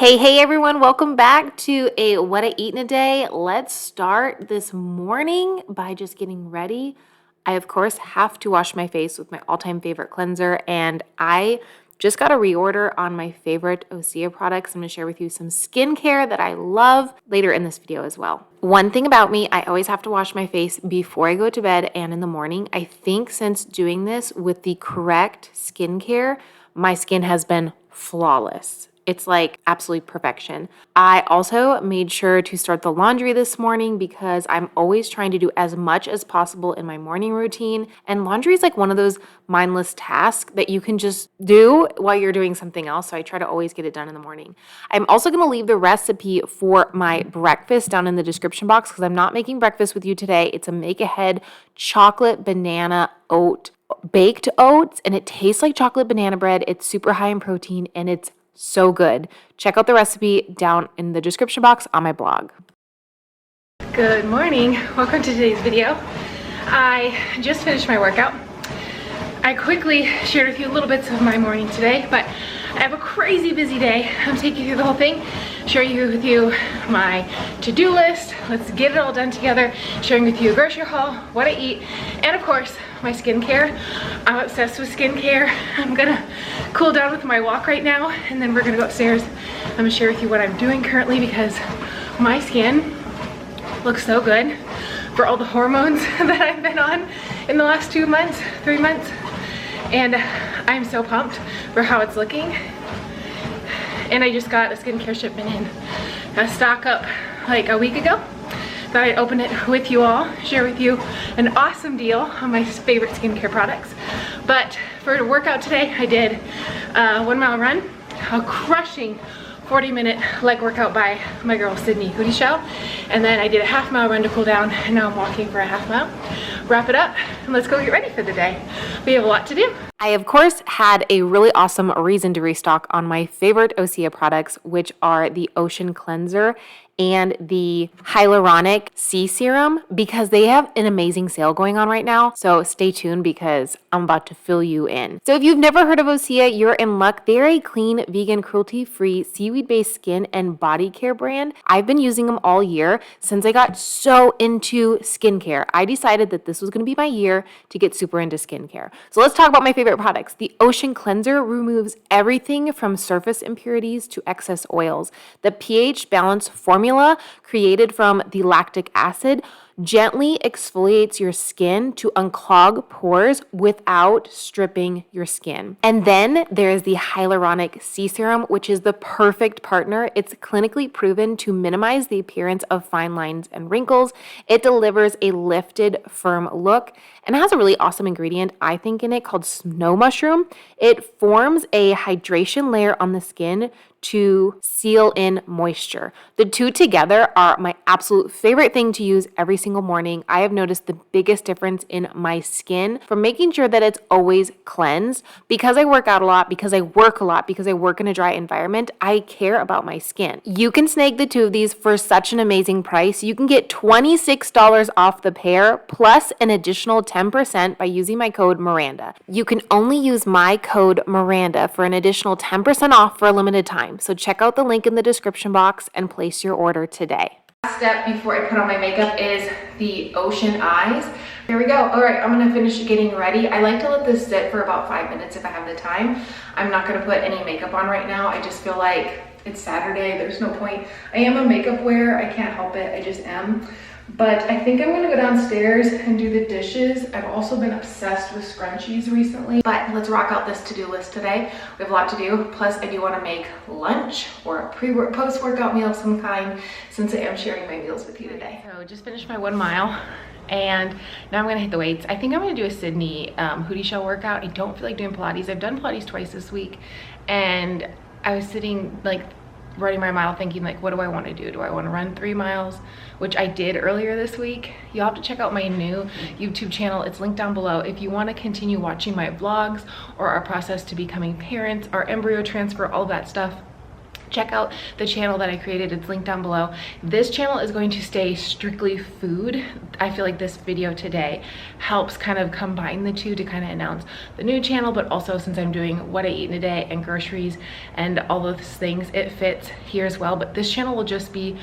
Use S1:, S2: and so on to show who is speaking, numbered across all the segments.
S1: Hey everyone, welcome back to a What I Eat in a Day. Let's start this morning by just getting ready. I, of course, have to wash my face with my all-time favorite cleanser, and I just got a reorder on my favorite Osia products. I'm going to share with you some skincare that I love later in this video as well. One thing about me, I always have to wash my face before I go to bed and in the morning. I think since doing this with the correct skincare, my skin has been flawless. It's like absolute perfection. I also made sure to start the laundry this morning because I'm always trying to do as much as possible in my morning routine. And laundry is like one of those mindless tasks that you can just do while you're doing something else. So I try to always get it done in the morning. I'm also going to leave the recipe for my breakfast down in the description box because I'm not making breakfast with you today. It's a make ahead chocolate banana baked oats, and it tastes like chocolate banana bread. It's super high in protein and it's so good. Check out the recipe down in the description box on my blog.
S2: Good morning. Welcome to today's video. I just finished my workout. I quickly shared with you little bits of my morning today, but I have a crazy busy day. I'm taking you through the whole thing, sharing with you my to-do list. Let's get it all done together, sharing with you a grocery haul, what I eat, and of course, my skincare. I'm obsessed with skincare. I'm gonna cool down with my walk right now, and then we're gonna go upstairs. I'm gonna share with you what I'm doing currently because my skin looks so good for all the hormones that I've been on in the last 2 months, 3 months. And I'm so pumped for how it's looking. And I just got a skincare shipment in, a stock up like a week ago. Thought I'd open it with you all, share with you an awesome deal on my favorite skincare products. But for the workout today, I did a 1 mile run, a crushing 40-minute leg workout by my girl Sydney Hootie Show, and then I did a half-mile run to cool down, and now I'm walking for a half mile. Wrap it up and let's go get ready for the day. We have a lot to do.
S1: I, of course, had a really awesome reason to restock on my favorite Osia products, which are the Ocean Cleanser and the Hyaluronic Sea Serum, because they have an amazing sale going on right now. So stay tuned because I'm about to fill you in. So if you've never heard of Osia, you're in luck. They're a clean, vegan, cruelty-free, seaweed-based skin and body care brand. I've been using them all year since I got so into skincare. I decided that this was going to be my year to get super into skincare. So let's talk about my favorite products. The Ocean Cleanser removes everything from surface impurities to excess oils. The pH balance formula created from the lactic acid gently exfoliates your skin to unclog pores without stripping your skin. And then there is the Hyaluronic Sea Serum, which is the perfect partner. It's clinically proven to minimize the appearance of fine lines and wrinkles. It delivers a lifted, firm look and it has a really awesome ingredient, I think, in it called snow mushroom. It forms a hydration layer on the skin to seal in moisture. The two together are my absolute favorite thing to use every single morning. I have noticed the biggest difference in my skin from making sure that it's always cleansed. Because I work out a lot, because I work a lot, because I work in a dry environment, I care about my skin. You can snag the two of these for such an amazing price. You can get $26 off the pair plus an additional 10% by using my code Miranda. You can only use my code Miranda for an additional 10% off for a limited time. So check out the link in the description box and place your order today.
S2: Last step before I put on my makeup is the Ocean Eyes. Here we go. All right, I'm gonna finish getting ready. I like to let this sit for about 5 minutes if I have the time. I'm not gonna put any makeup on right now. I just feel like it's Saturday, there's no point. I am a makeup wearer, I can't help it, I just am. But I think I'm gonna go downstairs and do the dishes. I've also been obsessed with scrunchies recently. But let's rock out this to-do list today. We have a lot to do. Plus, I do wanna make lunch or a post-workout meal of some kind since I am sharing my meals with you today. So just finished my 1 mile and now I'm gonna hit the weights. I think I'm gonna do a Sydney Hootie Show workout. I don't feel like doing Pilates. I've done Pilates twice this week and I was sitting like running my mile thinking like, what do I want to do? Do I want to run 3 miles, which I did earlier this week? You'll have to check out my new YouTube channel. It's linked down below if you want to continue watching my vlogs or our process to becoming parents, our embryo transfer, all that stuff. check out the channel that I created. It's linked down below. This channel is going to stay strictly food. I feel like this video today helps kind of combine the two to kind of announce the new channel, but also since I'm doing what I eat in a day and groceries and all those things, it fits here as well. But this channel will just be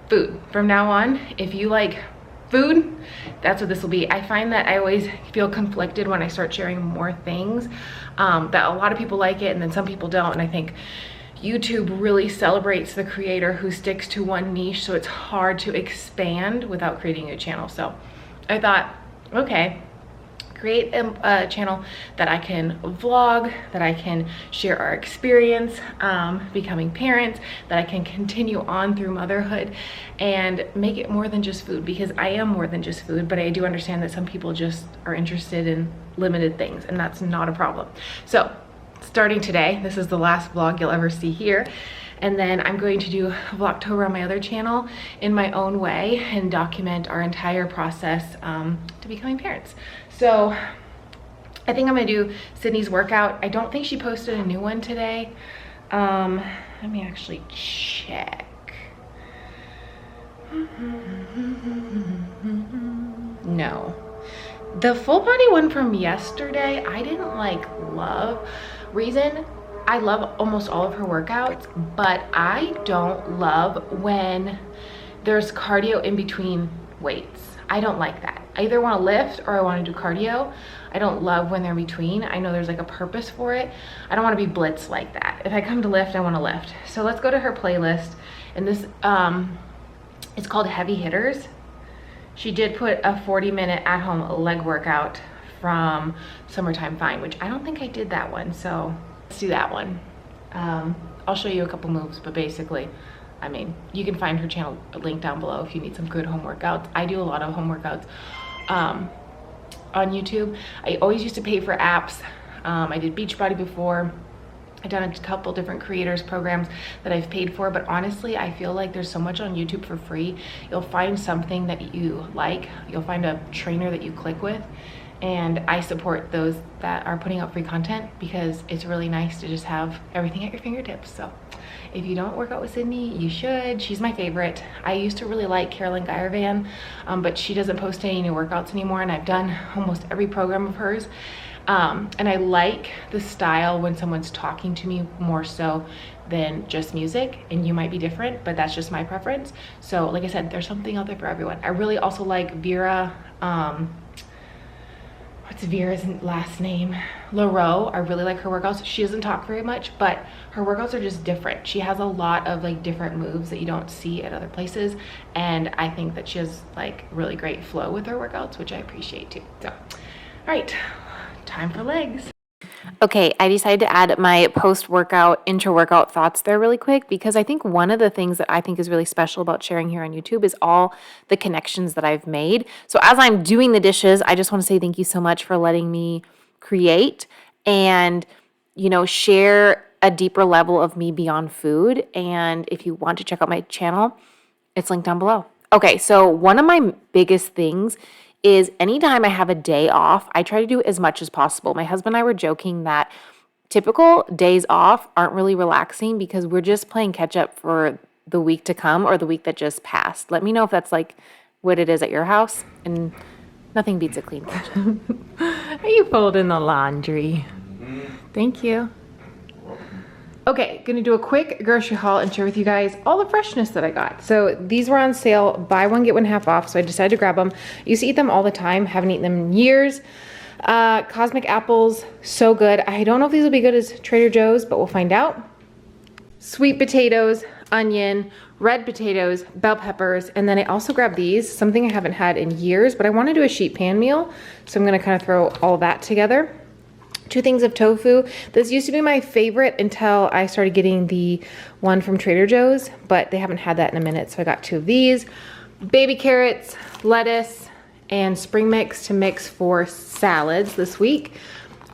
S2: food from now on. If you like food, that's what this will be. I find that I always feel conflicted when I start sharing more things, that a lot of people like it and then some people don't, and I think YouTube really celebrates the creator who sticks to one niche, so it's hard to expand without creating a channel. So I thought, okay, create a channel that I can vlog, that I can share our experience becoming parents, that I can continue on through motherhood and make it more than just food, because I am more than just food, but I do understand that some people just are interested in limited things, and that's not a problem. So starting today, this is the last vlog you'll ever see here. And then I'm going to do Vlogtober on my other channel in my own way and document our entire process to becoming parents. So I think I'm gonna do Sydney's workout. I don't think she posted a new one today. Let me actually check. No. The full body one from yesterday, I didn't love. Reason, I love almost all of her workouts, but I don't love when there's cardio in between weights. I don't like that. I either want to lift or I want to do cardio. I don't love when they're in between. I know there's like a purpose for it. I don't want to be blitzed like that. If I come to lift, I want to lift. So let's go to her playlist. And this, it's called Heavy Hitters. She did put a 40-minute at-home leg workout from Summertime Fine, which I don't think I did that one. So let's do that one. I'll show you a couple moves, but basically, I mean, you can find her channel link down below if you need some good home workouts. I do a lot of home workouts on YouTube. I always used to pay for apps. I did Beachbody before. I've done a couple different creators programs that I've paid for, but honestly, I feel like there's so much on YouTube for free. You'll find something that you like. You'll find a trainer that you click with. And I support those that are putting out free content because it's really nice to just have everything at your fingertips. So if you don't work out with Sydney, you should. She's my favorite. I used to really like Carolyn Guyervan, but she doesn't post any new workouts anymore, and I've done almost every program of hers. And I like the style when someone's talking to me more so than just music, and you might be different, but that's just my preference. So like I said, there's something out there for everyone. I really also like Vera, what's Vera's last name? LaRoe. I really like her workouts. She doesn't talk very much, but her workouts are just different. She has a lot of like different moves that you don't see at other places. And I think that she has like really great flow with her workouts, which I appreciate too. So, all right, time for legs.
S1: Okay, I decided to add my post-workout, intra-workout thoughts there really quick because I think one of the things that I think is really special about sharing here on YouTube is all the connections that I've made. So as I'm doing the dishes, I just want to say thank you so much for letting me create and, you know, share a deeper level of me beyond food. And if you want to check out my channel, it's linked down below. Okay, so one of my biggest things is anytime I have a day off, I try to do as much as possible. My husband and I were joking that typical days off aren't really relaxing because we're just playing catch up for the week to come or the week that just passed. Let me know if that's like what it is at your house, and nothing beats a clean kitchen.
S3: Are you folding the laundry? Thank you.
S2: Okay, gonna do a quick grocery haul and share with you guys all the freshness that I got. So these were on sale, buy one, get one half off, so I decided to grab them. I used to eat them all the time, haven't eaten them in years. Cosmic apples, so good. I don't know if these will be good as Trader Joe's, but we'll find out. Sweet potatoes, onion, red potatoes, bell peppers, and then I also grabbed these, something I haven't had in years, but I want to do a sheet pan meal, so I'm gonna kind of throw all that together. 2 things of tofu. This used to be my favorite until I started getting the one from Trader Joe's, but they haven't had that in a minute, so I got 2 of these. Baby carrots, lettuce, and spring mix to mix for salads this week.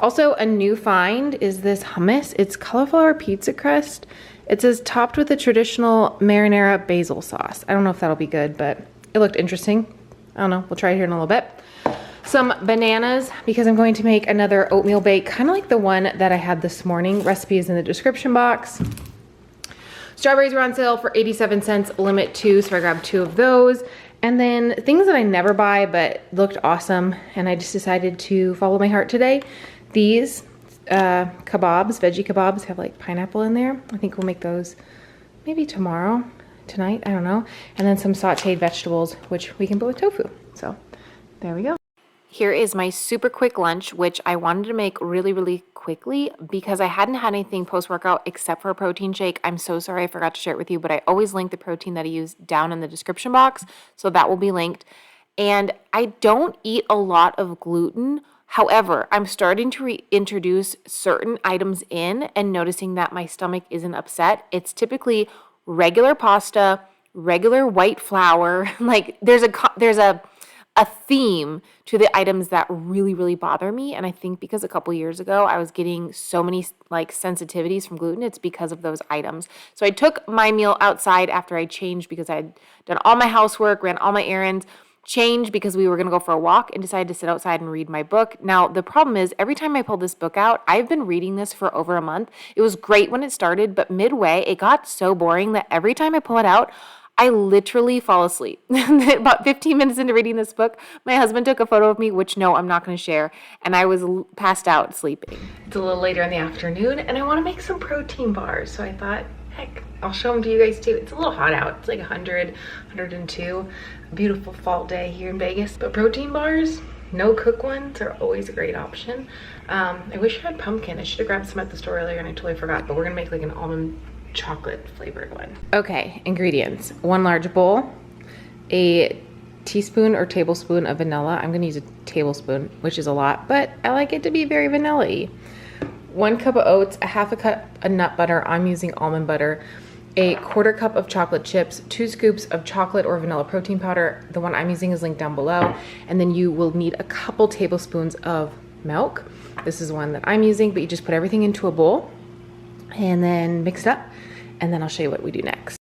S2: Also, a new find is this hummus. It's cauliflower pizza crust. It says topped with a traditional marinara basil sauce. I don't know if that'll be good, but it looked interesting. I don't know, we'll try it here in a little bit. Some bananas, because I'm going to make another oatmeal bake, kind of like the one that I had this morning. Recipe is in the description box.
S1: Strawberries were on sale for 87 cents, limit 2, so I grabbed 2 of those. And then things that I never buy but looked awesome, and I just decided to follow my heart today. These kebabs, veggie kebabs, have like pineapple in there. I think we'll make those maybe tomorrow, tonight, I don't know. And then some sauteed vegetables, which we can put with tofu. So there we go. Here is my super quick lunch, which I wanted to make really, really quickly because I hadn't had anything post-workout except for a protein shake. I'm so sorry I forgot to share it with you, but I always link the protein that I use down in the description box, so that will be linked. And I don't eat a lot of gluten. However, I'm starting to reintroduce certain items in and noticing that my stomach isn't upset. It's typically regular pasta, regular white flour. Like there's a theme to the items that really, really bother me. And I think because a couple years ago, I was getting so many like sensitivities from gluten, it's because of those items. So I took my meal outside after I changed because I had done all my housework, ran all my errands, changed because we were going to go for a walk, and decided to sit outside and read my book. Now, the problem is every time I pull this book out, I've been reading this for over a month. It was great when it started, but midway, it got so boring that every time I pull it out, I literally fall asleep. About 15 minutes into reading this book, my husband took a photo of me, which no, I'm not going to share, and I was passed out sleeping. It's a little later in the afternoon, and I want to make some protein bars, so I thought, heck, I'll show them to you guys too. It's a little hot out. It's like 100, 102. A beautiful fall day here in Vegas. But protein bars, no cook ones, are always a great option. I wish I had pumpkin. I should have grabbed some at the store earlier and I totally forgot, but we're going to make like an almond chocolate flavored one. Okay, ingredients. 1 large bowl, a teaspoon or tablespoon of vanilla. I'm gonna use a tablespoon, which is a lot, but I like it to be very vanilla-y. 1 cup of oats, a half a cup of nut butter. I'm using almond butter. A 1/4 cup of chocolate chips, 2 scoops of chocolate or vanilla protein powder. The one I'm using is linked down below. And then you will need a couple tablespoons of milk. This is one that I'm using, but you just put everything into a bowl and then mix it up. And then I'll show you what we do next.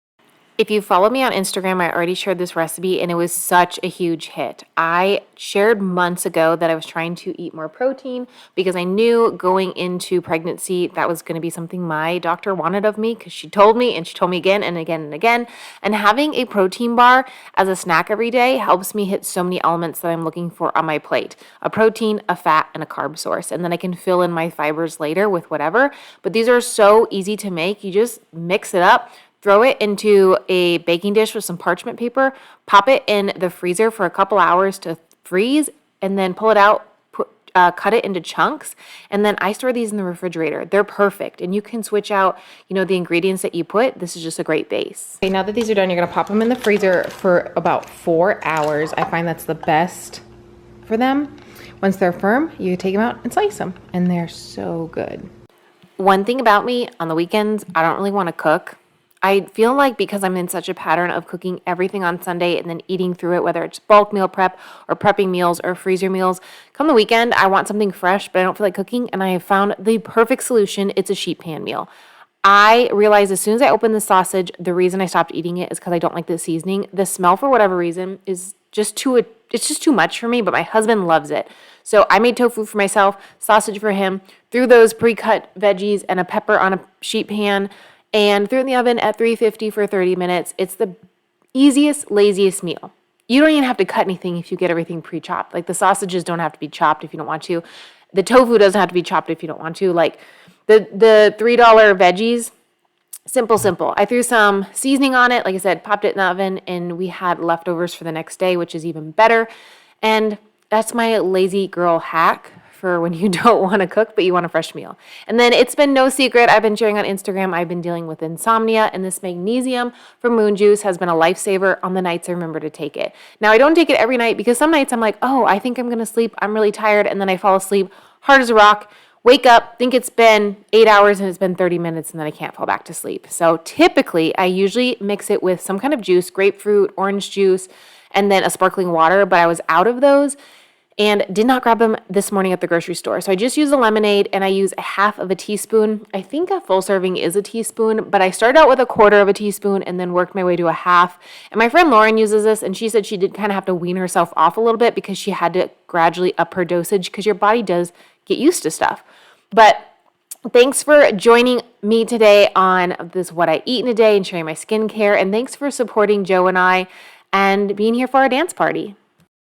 S1: If you follow me on Instagram, I already shared this recipe and it was such a huge hit. I shared months ago that I was trying to eat more protein because I knew going into pregnancy that was going to be something my doctor wanted of me, because she told me and she told me again and again and again. And having a protein bar as a snack every day helps me hit so many elements that I'm looking for on my plate. A protein, a fat, and a carb source. And then I can fill in my fibers later with whatever. But these are so easy to make. You just mix it up. Throw it into a baking dish with some parchment paper, pop it in the freezer for a couple hours to freeze, and then pull it out, cut it into chunks, and then I store these in the refrigerator. They're perfect, and you can switch out, the ingredients that you put. This is just a great base. Okay, now that these are done, you're gonna pop them in the freezer for about 4 hours. I find that's the best for them. Once they're firm, you take them out and slice them, and they're so good. One thing about me, on the weekends, I don't really want to cook. I feel like because I'm in such a pattern of cooking everything on Sunday and then eating through it, whether it's bulk meal prep or prepping meals or freezer meals, come the weekend, I want something fresh, but I don't feel like cooking, and I have found the perfect solution. It's a sheet pan meal. I realized as soon as I opened the sausage, the reason I stopped eating it is because I don't like the seasoning. The smell, for whatever reason, is just too much for me, but my husband loves it. So I made tofu for myself, sausage for him, threw those pre-cut veggies and a pepper on a sheet pan, and threw it in the oven at 350 for 30 minutes. It's the easiest, laziest meal. You don't even have to cut anything if you get everything pre-chopped. Like the sausages don't have to be chopped if you don't want to. The tofu doesn't have to be chopped if you don't want to. Like the $3 veggies, simple. I threw some seasoning on it. Like I said, popped it in the oven, and we had leftovers for the next day, which is even better. And that's my lazy girl hack for when you don't want to cook, but you want a fresh meal. And then it's been no secret, I've been sharing on Instagram, I've been dealing with insomnia, and this magnesium from Moon Juice has been a lifesaver on the nights I remember to take it. Now, I don't take it every night because some nights I'm like, oh, I think I'm going to sleep. I'm really tired. And then I fall asleep hard as a rock, wake up, think it's been 8 hours and it's been 30 minutes, and then I can't fall back to sleep. So typically, I usually mix it with some kind of juice, grapefruit, orange juice, and then a sparkling water, but I was out of those and did not grab them this morning at the grocery store. So I just use a lemonade, and I use a half of a teaspoon. I think a full serving is a teaspoon, but I started out with a 1/4 of a teaspoon and then worked my way to a half. And my friend Lauren uses this, and she said she did kind of have to wean herself off a little bit because she had to gradually up her dosage because your body does get used to stuff. But Thanks for joining me today on this What I Eat in a Day and sharing my skincare. And thanks for supporting Joe and I and being here for our dance party.